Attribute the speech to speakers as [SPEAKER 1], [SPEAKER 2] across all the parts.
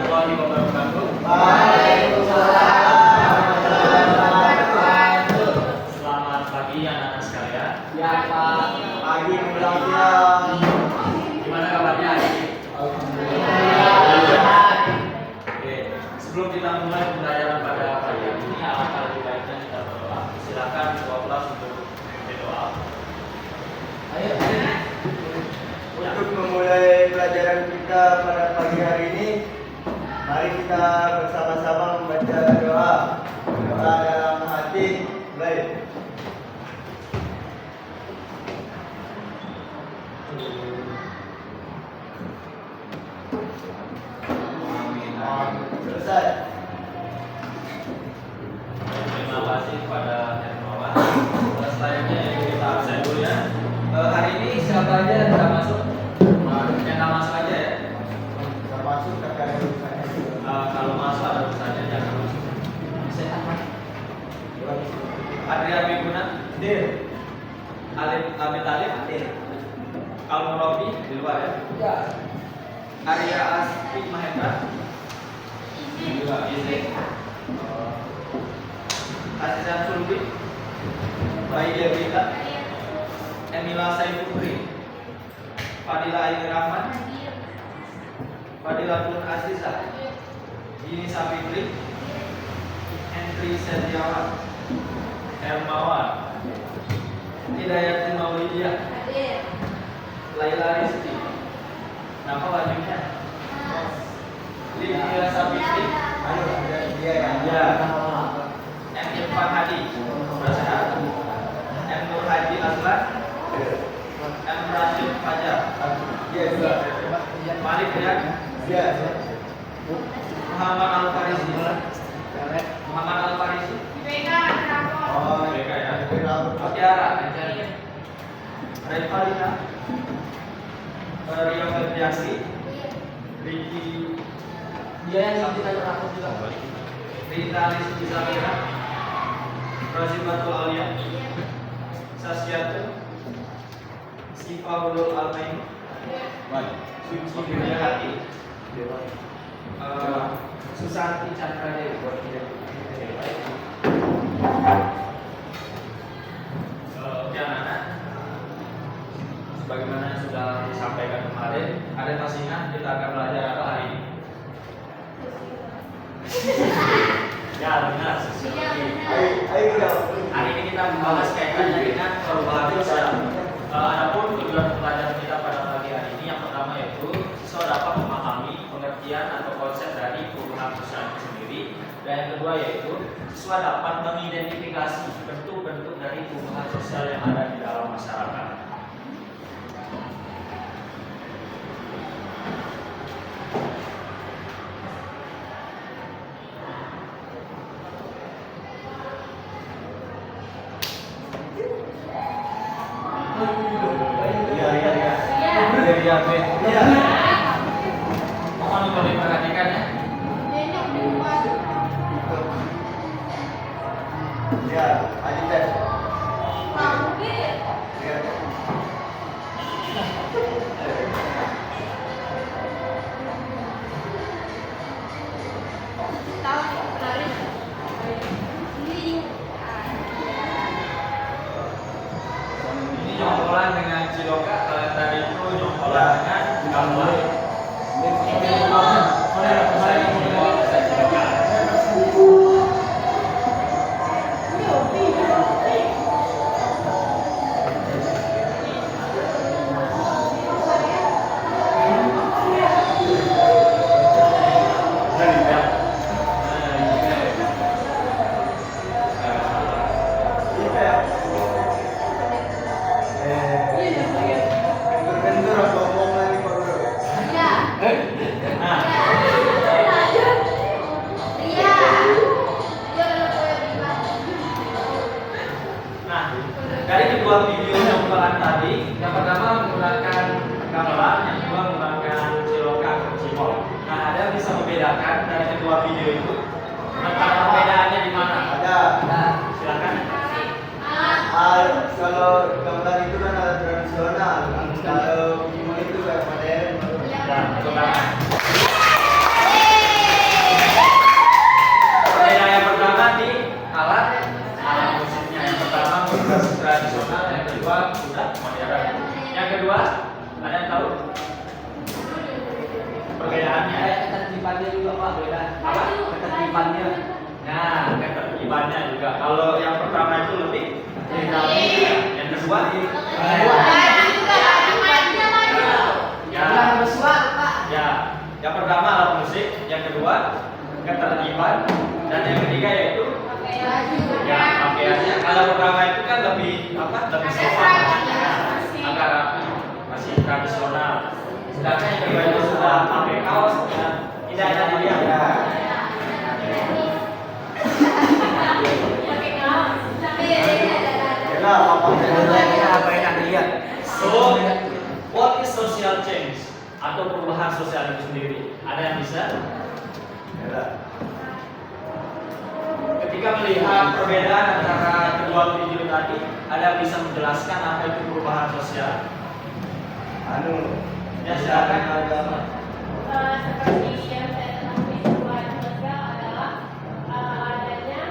[SPEAKER 1] warahmatullahi wabarakatuh.
[SPEAKER 2] Waalaikumsalam warahmatullahi wabarakatuh.
[SPEAKER 1] Selamat pagi anak-anak sekalian.
[SPEAKER 2] Ya Pak. Pagi menjelang siang.
[SPEAKER 1] Gimana kabarnya hari ini?
[SPEAKER 2] Alhamdulillah.
[SPEAKER 1] Oke, sebelum kita mulai pembelajaran pada pagi hari ini, alangkah lebih baiknya kita berdoa. Silakan ketua kelas untuk berdoa.
[SPEAKER 2] Ayo. Untuk memulai pelajaran kita pada pagi hari ini, mari kita bersama-sama membaca doa. Doa dalam hati. Mulai. Selesai.
[SPEAKER 1] Terima kasih kepada Hermawan. Selanjutnya kita absen dulu ya. Hari ini siapa aja yang tidak masuk? Yang nggak masuk aja ya.
[SPEAKER 2] Termasuk kakak urusannya juga.
[SPEAKER 1] Kalau masuk ada urusannya jangan masuk. Adria Biguna,
[SPEAKER 2] Dir.
[SPEAKER 1] Alif Abi Talib,
[SPEAKER 2] Dir.
[SPEAKER 1] Kalmu Robi di luar ya.
[SPEAKER 2] Ya.
[SPEAKER 1] Arya Asfi Mahendra, juga izin. Asisten Sulbi, Bayi Devita, Emila Saifukri, Fadila Aini Rahman, Fadila Tun Aziza, Gini Sapitri, Henry Setiawan, Hermawan, Hidayati Maulidiyah, Laila Rizki. Nama bajunya Lydia Sapitri,
[SPEAKER 2] Ayo, ada dia ya.
[SPEAKER 1] Ya. M. Irfan Hadi, sudah sehat. M. Nur Haji Aslan, M. Rashid Fajar,
[SPEAKER 2] Dia juga.
[SPEAKER 1] Malik Rian,
[SPEAKER 2] Dia.
[SPEAKER 1] Muhammad Al Farisi, Muhammad Al Farisi,
[SPEAKER 2] Oh,
[SPEAKER 1] BK ya.
[SPEAKER 2] Rambut.
[SPEAKER 1] Mutiara, Revalina, Rio Ferdiasi, Ricky,
[SPEAKER 2] Dia yang kita rambut juga.
[SPEAKER 1] Rita Rizky Zamira, Razibatul Alia, Sasyatun, Sifa Hudul Almain, Suci Hati, Susanti Chandra Dewi. Oke anak-anak, sebagaimana yang sudah disampaikan kemarin, ada masih ingat kita akan belajar apa hari ini? Ya benar, sosiologi.
[SPEAKER 2] Ayo kita.
[SPEAKER 1] Hari ini kita membahas kaitannya dengan perubahan sosial. Adapun tujuan pelajaran kita pada pagi hari ini yang pertama yaitu siswa dapat memahami pengertian atau konsep dari perubahan sosial itu sendiri, dan yang kedua yaitu siswa dapat mengidentifikasi bentuk-bentuk dari perubahan sosial yang ada di dalam masyarakat.
[SPEAKER 2] Iya.
[SPEAKER 1] Mohon untuk diperhatikan ya.
[SPEAKER 2] Ya, adik tes. Ya.
[SPEAKER 1] Ini jongkolan dengan Ciloka, kalau yang tadi itu jongkolan dengan Kalua.
[SPEAKER 2] Bentur atau ngomong lagi Pak Guru?
[SPEAKER 1] Nah, nah, dari kedua video jongkolan tadi, yang pertama menggunakan gamelan, yang kedua menggunakan Ciloka atau Cimol. Nah, ada yang bisa membedakan dari kedua video itu. Letak perbedaannya di mana?
[SPEAKER 2] Ada.
[SPEAKER 1] Silakan.
[SPEAKER 2] Kalau gambar itu kan alat tradisional. Kalau gimana itu kayak modern.
[SPEAKER 1] Nah, tepuk tangan. organisasi tradisional, yang kedua sudah modern. Yang kedua, ada yang tahu perbedaannya?
[SPEAKER 3] Ketertibannya juga Pak beda.
[SPEAKER 1] Apa?
[SPEAKER 3] Ketertibannya.
[SPEAKER 1] Nah, ketertibannya juga. Kalau yang pertama itu lebih dinamis, yang kedua ya, ya, yang pertama alat musik, yang kedua ketertiban, dan yang ketiga yaitu ya pakaiannya. Kalau pertama itu kan lebih apa? Lebih sopan, agak rapi, masih tradisional. Sedangkan yang kedua itu sudah pakai kaos dan tidak ada dilihat.
[SPEAKER 2] Ya,
[SPEAKER 3] Apa yang dilihat?
[SPEAKER 1] So, what is social change atau perubahan sosial itu sendiri? Ada yang bisa?
[SPEAKER 2] ya.
[SPEAKER 1] Ketika melihat perbedaan antara kedua video tadi, ada yang bisa menjelaskan apa itu perubahan sosial? Ya, silakan.
[SPEAKER 2] Agama.
[SPEAKER 4] Seperti yang saya ketahui sebuah lembaga adalah adanya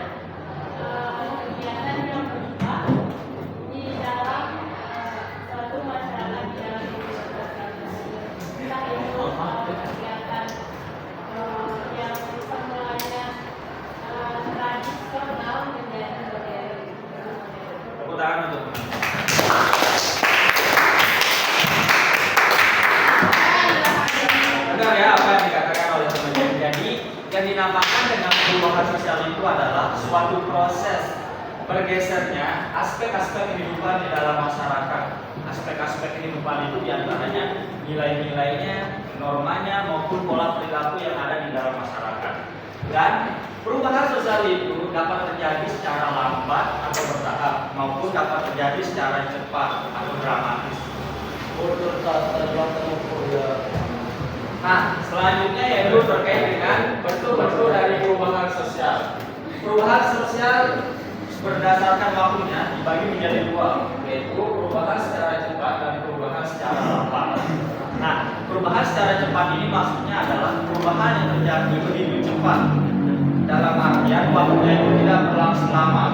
[SPEAKER 4] kegiatan yang berubah di dalam suatu masyarakat yang entah itu kegiatan yang semulanya tradisional menjadi modern.
[SPEAKER 1] Tepuk tangan untuk teman. Benar ya apa yang dikatakan oleh teman-teman. Jadi yang dinamakan dengan perubahan sosial itu adalah suatu proses bergesernya aspek-aspek kehidupan di dalam masyarakat. Aspek-aspek kehidupan itu diantaranya nilai-nilainya, normanya maupun pola perilaku yang ada di dalam masyarakat. Dan perubahan sosial itu dapat terjadi secara lambat atau bertahap maupun dapat terjadi secara cepat atau dramatis. Nah, selanjutnya yaitu terkait dengan bentuk-bentuk dari perubahan sosial. Perubahan sosial berdasarkan waktunya dibagi menjadi dua, yaitu perubahan secara cepat dan perubahan secara lambat. Nah, perubahan secara cepat ini maksudnya adalah perubahan yang terjadi begitu cepat. Dalam artian waktunya itu tidak berlangsung lama.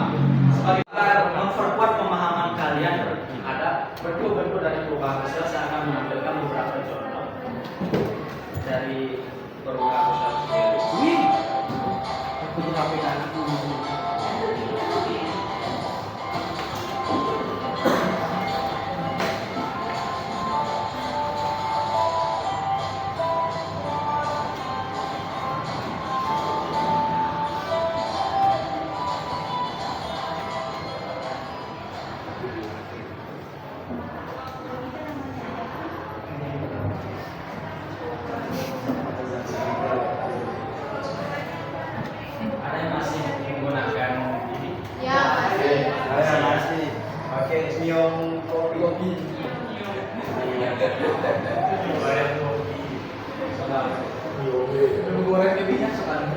[SPEAKER 1] Sebagai memperkuat pemahaman kalian terhadap bentuk-bentuk dari perubahan sosial, saya akan menampilkan beberapa contoh dari perubahan sosial sendiri.
[SPEAKER 3] Aku jadi anakku.
[SPEAKER 1] Ada yang masih menggunakan ini?
[SPEAKER 4] Ya, masih.
[SPEAKER 2] Saya masih pakai siung kopi.
[SPEAKER 3] Goreng minyak sekarang.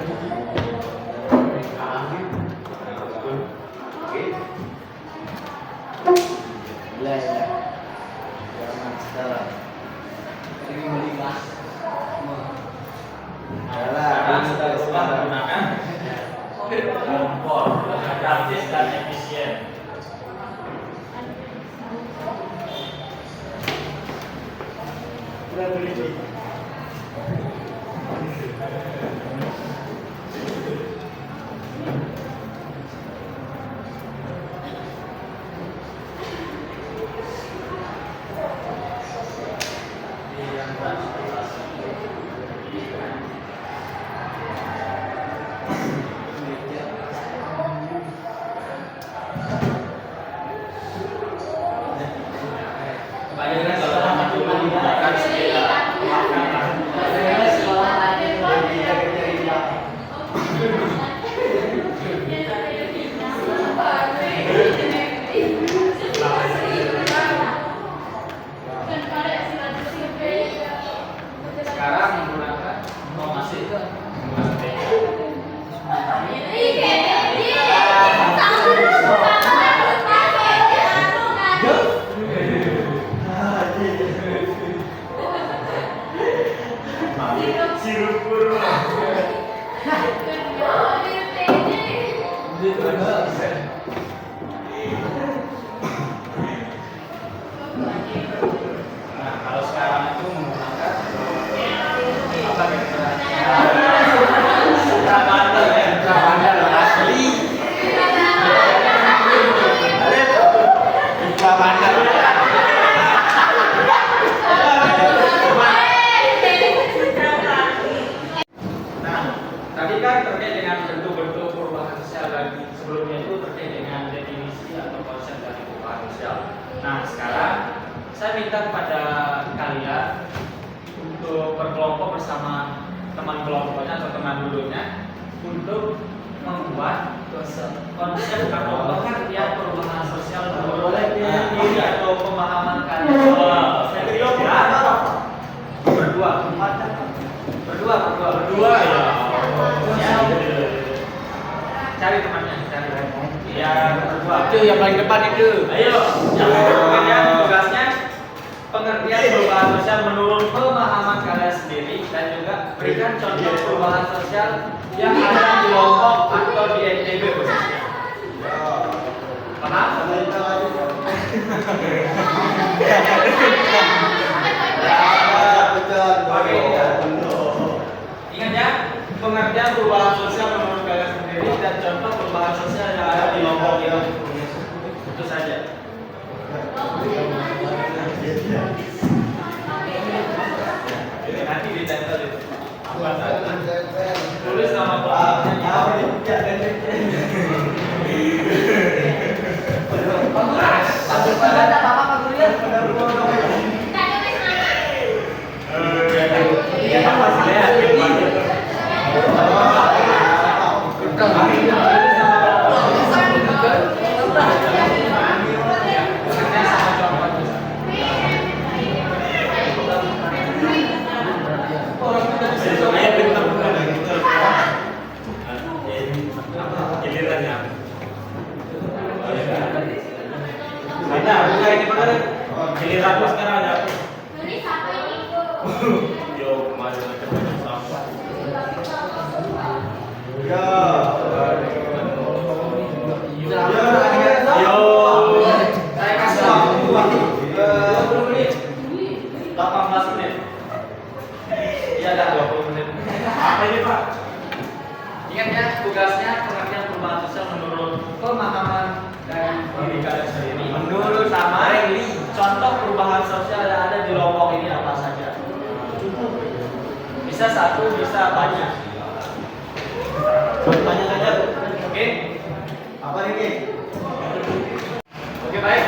[SPEAKER 2] Jangan sekarang.
[SPEAKER 3] Ini beli gas.
[SPEAKER 1] Sekarang sudah berubah menggunakan kompor dengan praktis dan efisien.
[SPEAKER 2] Udah beli.
[SPEAKER 1] Yang transportasi. Kebanyakan kalau anak dulu menggunakan sepeda. saya minta kepada kalian untuk berkelompok bersama teman kelompoknya atau teman dulunya untuk membuat konsep atau pengertian perubahan sosial menurut diri atau pemahaman kalian. Berdua ya. Cari temannya, cari. Ya, berdua.
[SPEAKER 3] Itu yang paling depan itu.
[SPEAKER 1] Ayo, kalian tugasnya pengertian perubahan sosial menurut pemahaman kalian sendiri dan juga berikan contoh perubahan sosial yang ada di Lombok atau di NTB khususnya. Paham? Ingat ya, pengertian perubahan sosial menurut kalian sendiri dan contoh perubahan sosial yang ada di Lombok itu. Itu saja. Nanti ditempel itu. Tulis nama kelompoknya. Giliran lu sekarang ya.
[SPEAKER 4] Tulis apa ini?
[SPEAKER 1] Yo, kemarin aja banyak sampah. Yo, saya kasih waktu 20 menit. 18 menit. Iya, ada 20 menit. Apa ini, Pak? Ingat ya, tugasnya pengertian perubahan sosial menurut pemahaman dari diri kalian sendiri. Menurut sama contoh perubahan sosial yang ada di Lombok ini apa saja? Bisa satu, bisa banyak. Tanya saja. Oke?
[SPEAKER 2] Apa ini?
[SPEAKER 1] Oke, baik.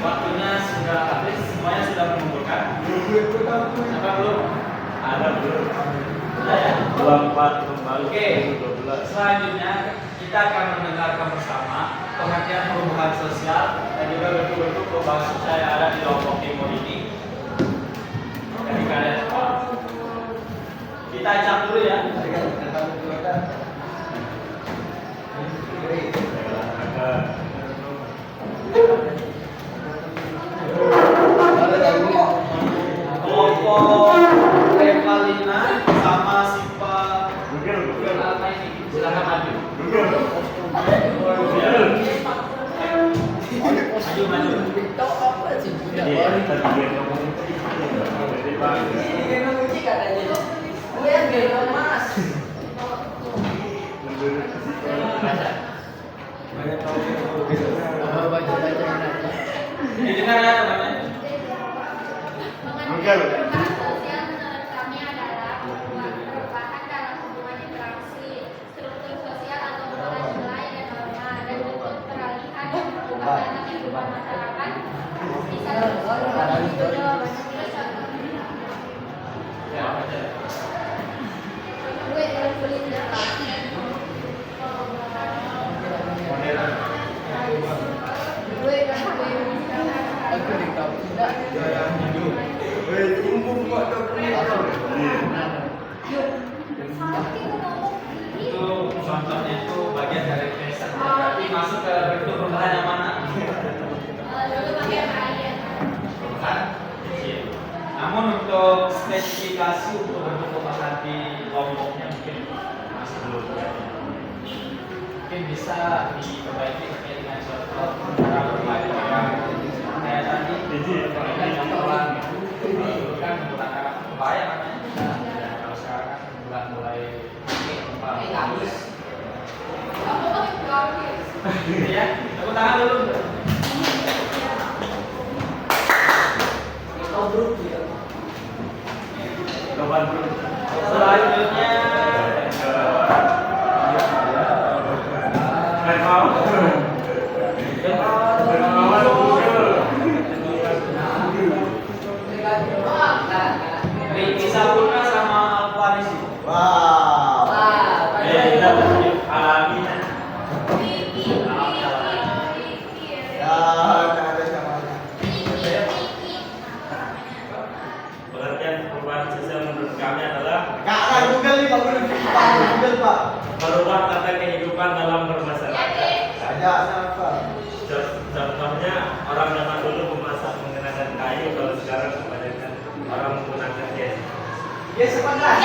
[SPEAKER 1] Waktunya sudah habis, semuanya sudah mengumpulkan. Siapa belum? Ada belum? Sudah ya?
[SPEAKER 5] 24 kembali.
[SPEAKER 1] Oke. Selanjutnya kita akan mendengarkan bersama pengertian perubahan sosial dan juga bentuk-bentuk perubahan sosial yang ada di Lombok Timur ini. Dari kalian semua. Kita ajak dulu ya. Kelompok Revalina sama Sipa apa ini? Silakan maju. Maju. Didengar ya teman-teman.
[SPEAKER 4] Perubahan sosial menurut kami adalah perubahan dalam hubungan interaksi, struktur sosial atau pola nilai dan norma dan bentuk peralihan yang berubah dalam kehidupan masyarakat. Bisa terus terus contohnya.
[SPEAKER 1] Ya, baca.
[SPEAKER 4] Gue dalam kulit interaksi.
[SPEAKER 1] Modern.
[SPEAKER 4] Gue dalam kulit
[SPEAKER 1] Itu contohnya itu bagian dari desa. Tapi masuk ke bentuk perubahan yang mana?
[SPEAKER 4] dulu pakai air.
[SPEAKER 1] Perubahan kecil. Namun untuk spesifikasi untuk bentuk perubahan di Lomboknya mungkin masih belum. Mungkin bisa diperbaiki terkait dengan contoh cara berbagi yang kayak tadi. Ini contohan dulu kan menggunakan kebaya namanya. Dan kalau sekarang kan udah mulai bagus. Ya, tepuk tangan dulu. Selanjutnya
[SPEAKER 5] orang zaman dulu memasak menggunakan kayu, kalau sekarang kebanyakan orang menggunakan gas.
[SPEAKER 2] Yes apa enggak?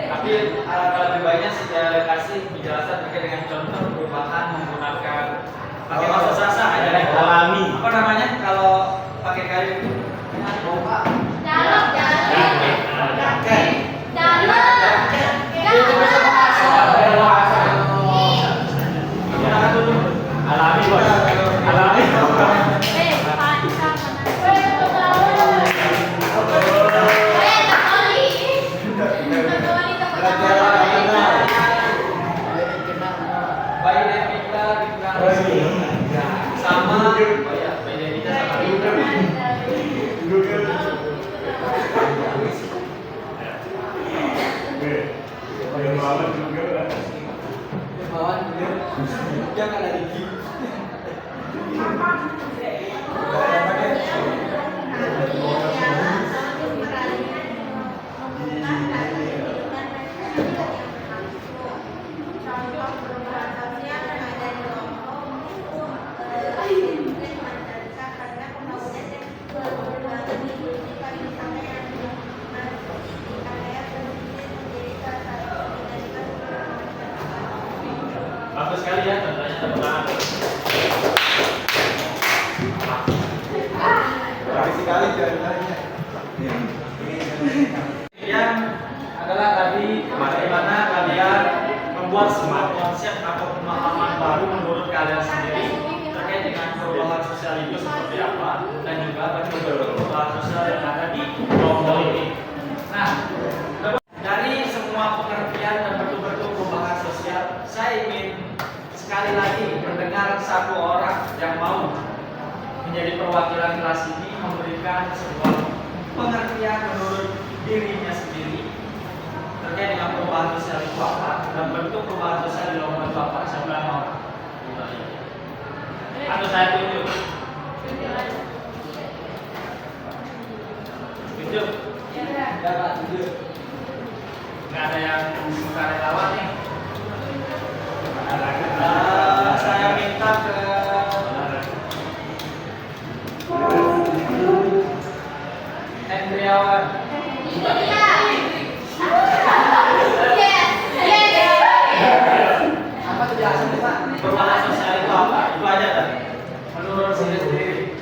[SPEAKER 1] Tapi alangkah lebih baiknya saya kasih penjelasan terkait dengan contoh perubahan menggunakan pakai bahasa sasa aja deh.
[SPEAKER 5] Alami.
[SPEAKER 1] Apa namanya kalau pakai kayu itu?
[SPEAKER 4] Dalam.
[SPEAKER 1] Gunakan dulu.
[SPEAKER 5] Alami bos. Alami.
[SPEAKER 1] Bayi Devita sama Bayi Devita sama
[SPEAKER 5] Dermawan juga.
[SPEAKER 3] Dermawan bener. Jangan ada di.
[SPEAKER 1] bagus sekali ya contohnya tepuk tangan.
[SPEAKER 2] Bagus sekali jawabannya.
[SPEAKER 1] Yang adalah tadi bagaimana kalian membuat sebuah konsep atau pemahaman baru menurut kalian sendiri terkait dengan perubahan sosial itu seperti apa dan juga bagaimana perubahan sosial yang ada di kelompok ini. Nah, dari semua pengertian dan bentuk-bentuk perubahan sosial, saya ingin sekali lagi mendengar satu orang yang mau menjadi perwakilan kelas ini memberikan sebuah pengertian menurut dirinya sendiri terkait dengan perubahan sosial itu apa dan bentuk perubahan sosial di lomba itu apa. Siapa yang mau? Atau saya tunjuk? Tunjuk?
[SPEAKER 3] Dapat tunjuk.
[SPEAKER 1] Nggak ada yang suka relawan nih.
[SPEAKER 5] Ada.
[SPEAKER 1] Saya minta ke Hendriawan.
[SPEAKER 3] Apa penjelasan Pak?
[SPEAKER 1] Perubahan sosial itu apa? Itu aja tadi. Menurut saya sendiri.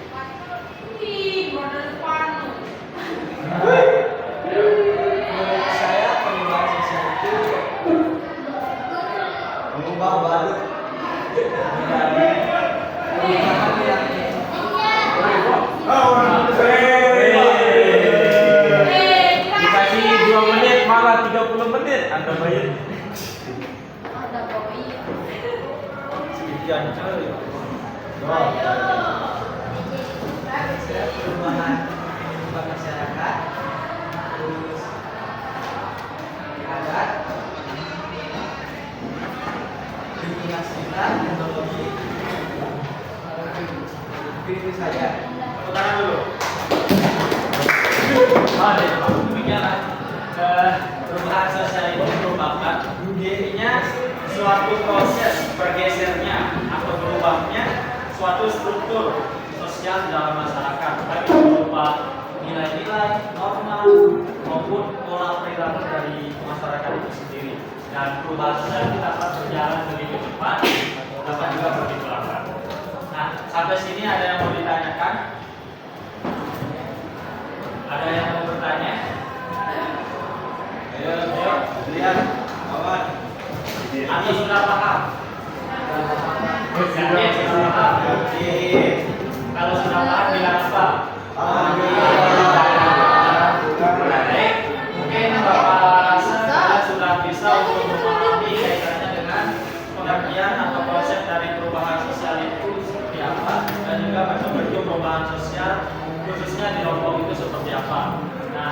[SPEAKER 2] Menurut saya perubahan sosial itu mengubah baru
[SPEAKER 3] Perubahan yang
[SPEAKER 5] Dikasih 2 menit malah 30 menit. Anda bayar.
[SPEAKER 2] sekian kali.
[SPEAKER 3] perubahan masyarakat, terus adat, lingkungan sekitar, teknologi, itu saja.
[SPEAKER 1] Tepuk tangan dulu. Demikian perubahan sosial itu merupakan dirinya suatu proses bergesernya atau berubahnya suatu struktur sosial di dalam masyarakat, baik itu berupa nilai-nilai, norma maupun pola perilaku dari masyarakat itu sendiri. Dan perubahan sosial itu dapat berjalan begitu cepat, dapat juga begitu lambat. Nah, sampai sini ada yang mau ditanyakan? Ada yang mau bertanya?
[SPEAKER 2] Ayo, lihat, kawan.
[SPEAKER 1] Atau sudah paham? Yakin sudah paham? Kalau sudah paham bilang apa? Baik, mungkin Bapak rasa kalian sudah bisa untuk memahami kaitannya dengan pengertian atau konsep dari perubahan sosial itu seperti apa dan juga bentuk-bentuk perubahan sosial khususnya di Lombok itu seperti apa. Nah,